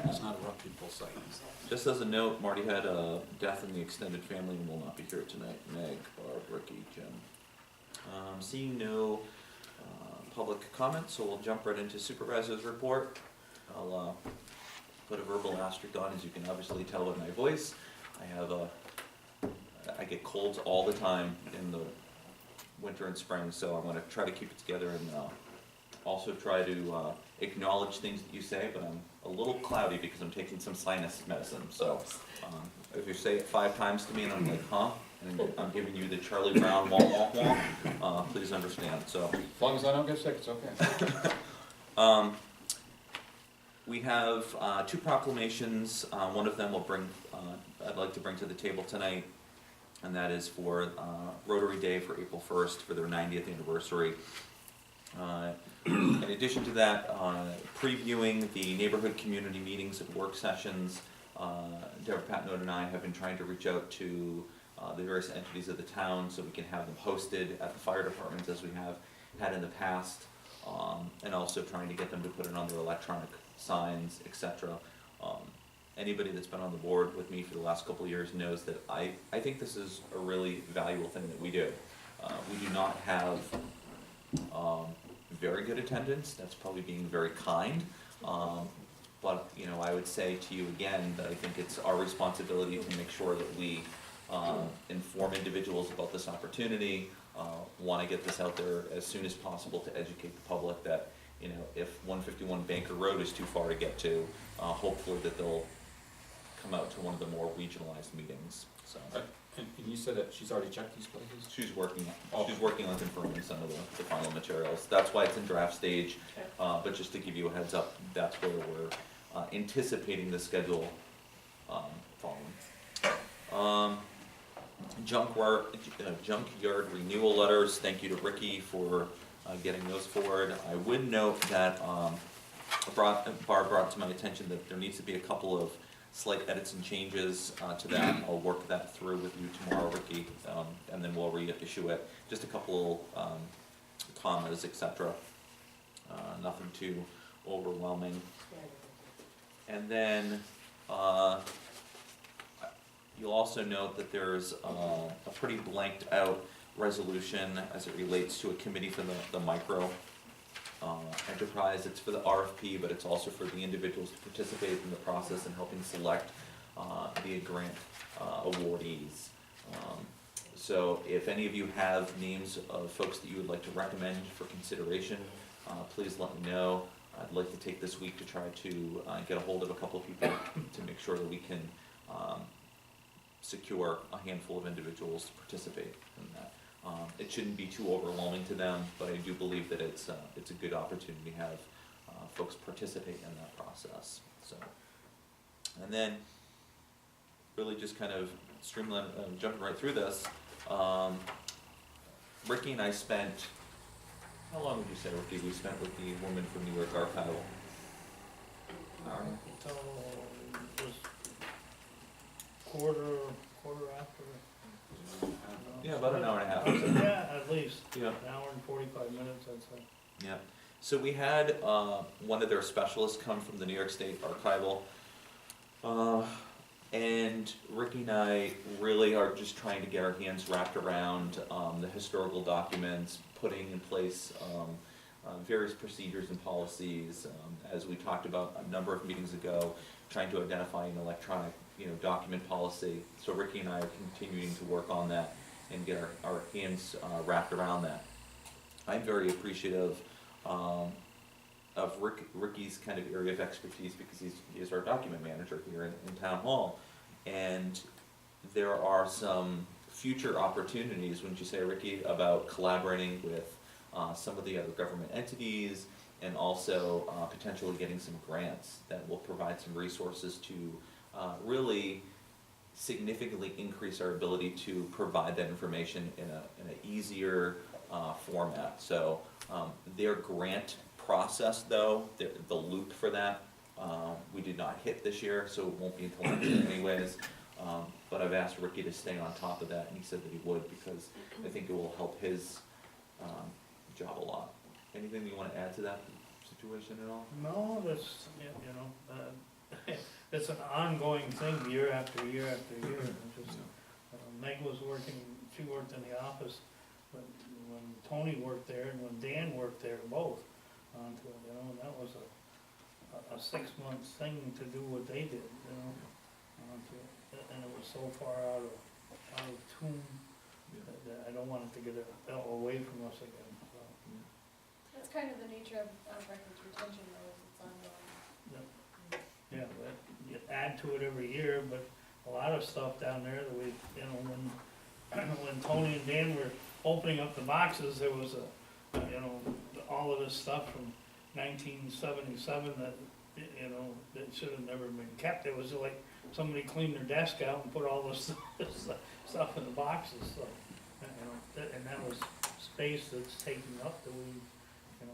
that. It's not a reputable site. Just as a note, Marty had a death in the extended family and will not be here tonight. Meg, Barb, Ricky, Jim. Seeing no public comments, so we'll jump right into supervisor's report. I'll put a verbal asterisk on, as you can obviously tell by my voice. I get colds all the time in the winter and spring, so I'm going to try to keep it together and also try to acknowledge things that you say, but I'm a little cloudy because I'm taking some sinus medicine. So if you say it 5 times to me and I'm like, huh? And I'm giving you the Charlie Brown wah wah wah, please understand. So As long as I don't get sick, it's okay. we have 2 proclamations. One of them I'd like to bring to the table tonight, and that is for Rotary Day for April 1st for their 90th anniversary. In addition to that, previewing the neighborhood community meetings and work sessions, Deborah Patnode and I have been trying to reach out to the various entities of the town so we can have them hosted at the fire departments as we have had in the past, and also trying to get them to put it on their electronic signs, etc. Anybody that's been on the board with me for the last couple of years knows that I think this is a really valuable thing that we do. We do not have very good attendance. That's probably being very kind. But I would say to you again that I think it's our responsibility to make sure that we inform individuals about this opportunity, want to get this out there as soon as possible to educate the public that if 151 Banker Road is too far to get to, hopefully that they'll come out to one of the more regionalized meetings. So. And you said that she's already checked these places? She's working on confirming some of the final materials. That's why it's in draft stage. Okay. But just to give you a heads up, that's where we're anticipating the schedule following. Junkyard renewal letters. Thank you to Ricky for getting those forward. I would note that Barb brought to my attention that there needs to be a couple of slight edits and changes to that. I'll work that through with you tomorrow, Ricky, and then we'll reissue it. Just a couple commas, etc. Nothing too overwhelming. And then you'll also note that there's a pretty blanked out resolution as it relates to a committee for the micro enterprise. It's for the RFP, but it's also for the individuals to participate in the process and helping select the grant awardees. So if any of you have names of folks that you would like to recommend for consideration, please let me know. I'd like to take this week to try to get a hold of a couple of people to make sure that we can secure a handful of individuals to participate in that. It shouldn't be too overwhelming to them, but I do believe that it's a good opportunity to have folks participate in that process. So, and then really just kind of streamline, jumping right through this. Ricky and I spent, how long would you say, Ricky, we spent with the woman from New York Archival? Just quarter after. Yeah, about an hour and a half. Yeah, at least. Yeah. An hour and 45 minutes, I'd say. Yeah. So we had one of their specialists come from the New York State Archival, and Ricky and I really are just trying to get our hands wrapped around the historical documents, putting in place various procedures and policies, as we talked about a number of meetings ago, trying to identify an electronic document policy. So Ricky and I are continuing to work on that and get our hands wrapped around that. I'm very appreciative of Ricky's kind of area of expertise because he is our document manager here in Town Hall. And there are some future opportunities, wouldn't you say, Ricky, about collaborating with some of the other government entities and also potentially getting some grants that will provide some resources to really significantly increase our ability to provide that information in an easier format. So their grant process, though, the loop for that, we did not hit this year, so it won't be until next year anyways. But I've asked Ricky to stay on top of that, and he said that he would because I think it will help his job a lot. Anything you want to add to that situation at all? No, that's, it's an ongoing thing, year after year after year. It's just, Meg was working, she worked in the office when Tony worked there and when Dan worked there, both onto it, and that was a 6 month thing to do what they did, onto it. And it was so far out of tune that I don't want it to get away from us again, so. That's kind of the nature of records retention, though, is it's ongoing. Yeah, but you add to it every year, but a lot of stuff down there that we, when Tony and Dan were opening up the boxes, there was all of this stuff from 1977 that, that should have never been kept. It was like somebody cleaned their desk out and put all this stuff in the boxes, so, and that was space that's taken up that we,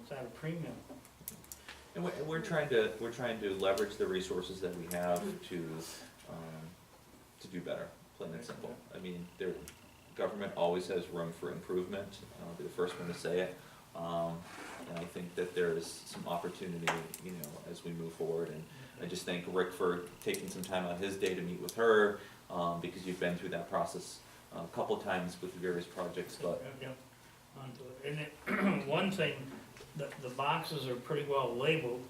it's at a premium. And we're trying to leverage the resources that we have to do better, plain and simple. I mean, government always has room for improvement, I'll be the first one to say it. And I think that there's some opportunity, as we move forward. And I just thank Rick for taking some time out of his day to meet with her, because you've been through that process a couple of times with various projects, but. Yep, onto it. And one thing, the boxes are pretty well labeled,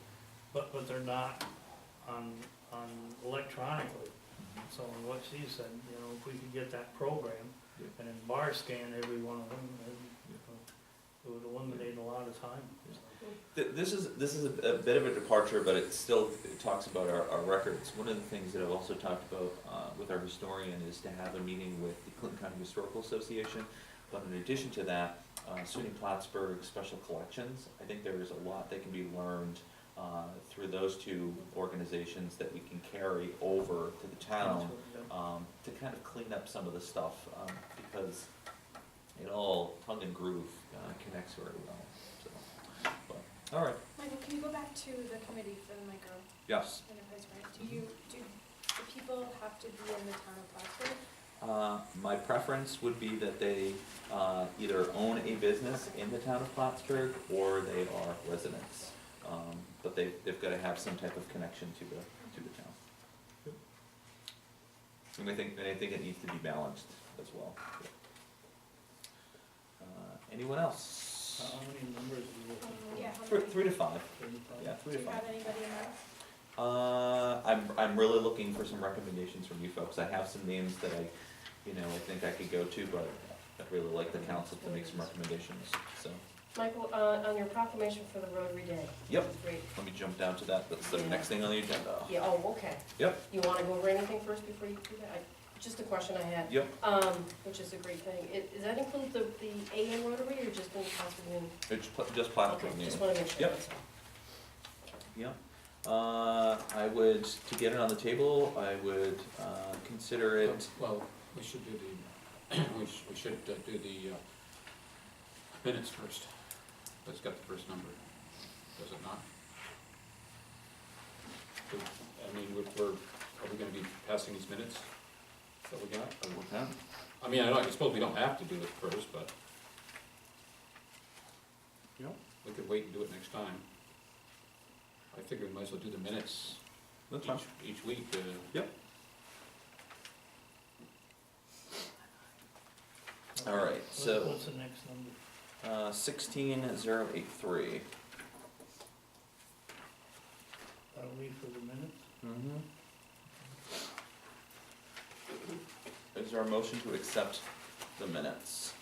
but they're not on electronically. So what she said, if we could get that program and then bar scan every one of them, then, it would eliminate a lot of time. So. This is a bit of a departure, but it talks about our records. One of the things that I've also talked about with our historian is to have a meeting with the Clinton County Historical Association. But in addition to that, SUNY Plattsburgh Special Collections, I think there is a lot that can be learned through those two organizations that we can carry over to the town to kind of clean up some of the stuff, because it all tongue and groove connects very well. So, but, all right. Michael, can you go back to the committee for the micro Yes. enterprise grant? Do people have to be in the town of Plattsburgh? My preference would be that they either own a business in the town of Plattsburgh or they are residents. But they've got to have some type of connection to the town. And I think it needs to be balanced as well. Anyone else? How many members are you looking for? Yeah, how many? 3 to 5. 35? Yeah, 3 Do to you 5. have anybody in mind? I'm really looking for some recommendations from you folks. I have some names that I think I could go to, but I'd really like the council to make some recommendations, so. Michael, on your proclamation for the Rotary Day. Yep. Great. Let me jump down to that. That's the next thing on the agenda. Yeah, oh, okay. Yep. You wanna go over anything first before you do that? Just a question I had. Yep. Which is a great thing. Does that include the AM Rotary or just in Plattsburgh? It's just Plattsburgh Okay, Union. just wanna make sure Yep. that's all. Yep. I would, to get it on the table, I would consider it. Well, we should do we should do the minutes first. That's got the first number, does it not? I mean, are we gonna be passing these minutes that we got? Okay. I mean, I suppose we don't have to do it first, but Yep. we could wait and do it next time. I figure we might as well do the minutes That's fine. each week. Yep. All right, so. What's the next number? 16083. That'll be for the minutes? Mm-hmm. Is there a motion to accept the minutes?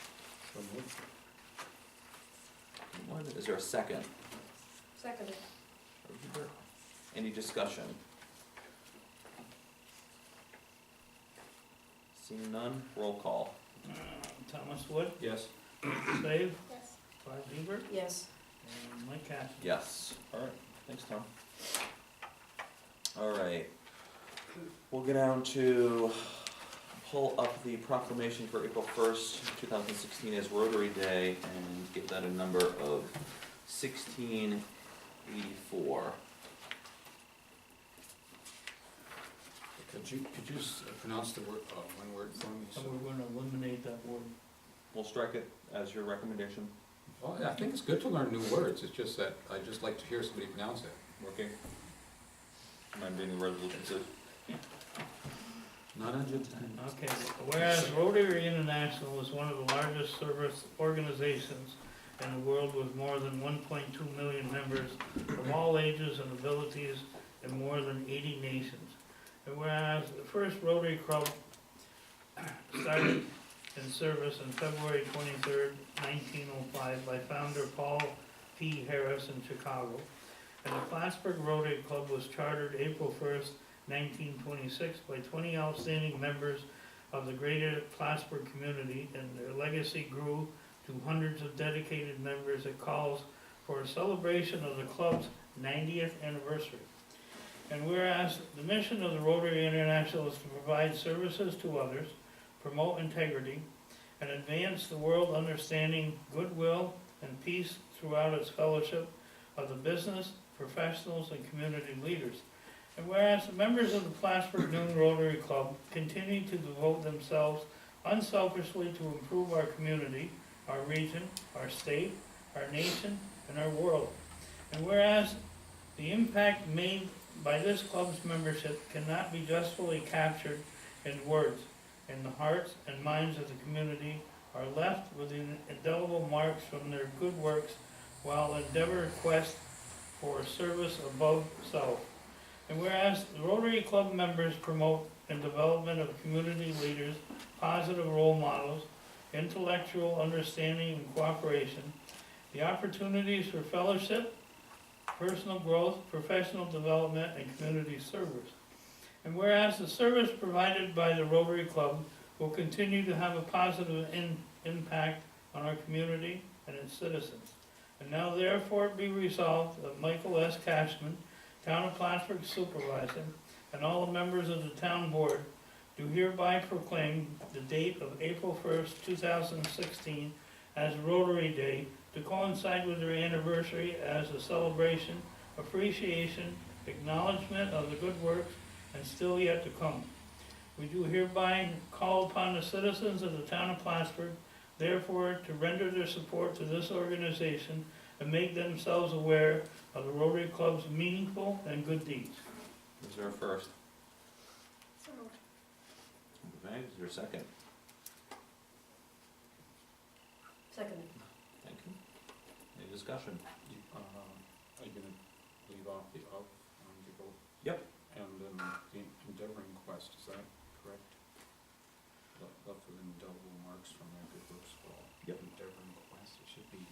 Is there a second? Seconded. Any discussion? Seeing none, roll call. Thomas Wood, Yes. Dave, Yes. Clive Beaver, Yes. and Mike Cassidy. Yes. All right, thanks, Tom. All right. We'll get down to pull up the proclamation for April 1st, 2016 as Rotary Day and give that a number of 1684. Could you pronounce the word, one word for me? So we're gonna eliminate that word. We'll strike it as your recommendation. Well, I think it's good to learn new words, it's just that I just like to hear somebody pronounce it. Working? Am I reading the resolution, please? Not on June 10th. Okay, whereas Rotary International is one of the largest service organizations in the world with more than 1.2 million members of all ages and abilities in more than 80 nations. And whereas the first Rotary Club started in service on February 23rd, 1905 by founder Paul P. Harris in Chicago. And the Plattsburgh Rotary Club was chartered April 1st, 1926 by 20 outstanding members of the greater Plattsburgh community, and their legacy grew to hundreds of dedicated members. It calls for a celebration of the club's 90th anniversary. And whereas the mission of the Rotary International is to provide services to others, promote integrity, and advance the world understanding goodwill and peace throughout its fellowship of the business, professionals, and community leaders. And whereas the members of the Plattsburgh Noon Rotary Club continue to devote themselves unselfishly to improve our community, our region, our state, our nation, and our world. And whereas the impact made by this club's membership cannot be justly captured in words, and the hearts and minds of the community are left with indelible marks from their good works while endeavor quest for service above self. And whereas the Rotary Club members promote and development of community leaders, positive role models, intellectual understanding and cooperation, the opportunities for fellowship, personal growth, professional development, and community service. And whereas the service provided by the Rotary Club will continue to have a positive impact on our community and its citizens. And now therefore be resolved that Michael S. Cashman, Town of Plattsburgh Supervisor, and all the members of the town board do hereby proclaim the date of April 1st, 2016 as Rotary Day to coincide with their anniversary as a celebration, appreciation, acknowledgement of the good works and still yet to come. We do hereby call upon the citizens of the town of Plattsburgh, therefore, to render their support to this organization and make themselves aware of the Rotary Club's meaningful and good deeds. Is there a first? So moved. Okay, is there a second? Second. Thank you. Any discussion? Are you gonna leave off the of on the vote? Yep. And then the endeavoring quest, is that correct? Left with indelible marks from their good works wall. Yep. Endeavoring quest, it should be,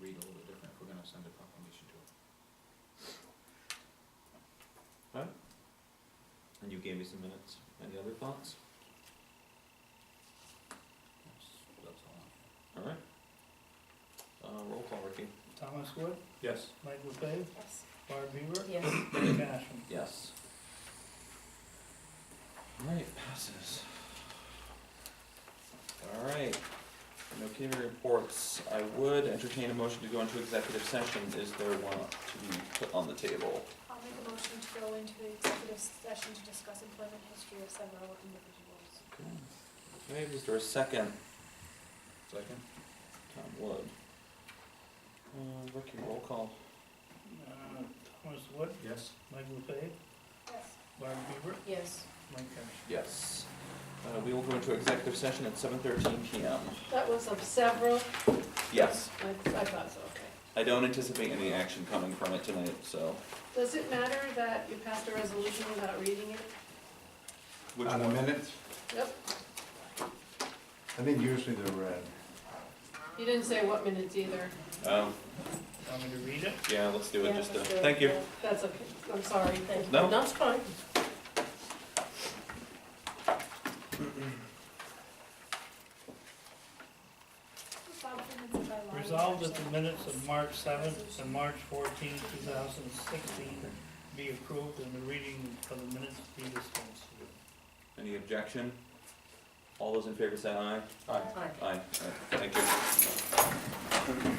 read a little bit different if we're gonna send a proclamation to it. And you gave me some minutes. Any other thoughts? That's all. All right. Roll call, Ricky. Thomas Wood, Yes. Mike LeFave, Yes. Barb Beaver, Yes. Mike Cashman. Yes. All right, passes. All right. No community reports. I would entertain a motion to go into executive session. Is there one to be put on the table? I'll make a motion to go into executive session to discuss employment history of several individuals. Okay, is there a second? Second? Tom Wood. Ricky, roll call. Thomas Wood, Yes. Mike LeFave, Yes. Barb Beaver, Yes. Mike Cashman. Yes. We will go into executive session at 7:13 PM. That was of several, Yes. I thought so, okay. I don't anticipate any action coming from it tonight, so. Does it matter that you passed a resolution without reading it? Which On the one? minutes, Yep. I think usually they're read. You didn't say what minutes either. Um, Want me to read it? yeah, let's do it, Yeah, just to, let's do it. thank you. Yeah, that's okay, I'm sorry, thank you. No. That's fine. Resolved that the minutes of March 7th and March 14th, 2016 be approved and the reading of the minutes be dispensed with. Any objection? All those in favor say aye. Aye. Aye. Aye. Thank you.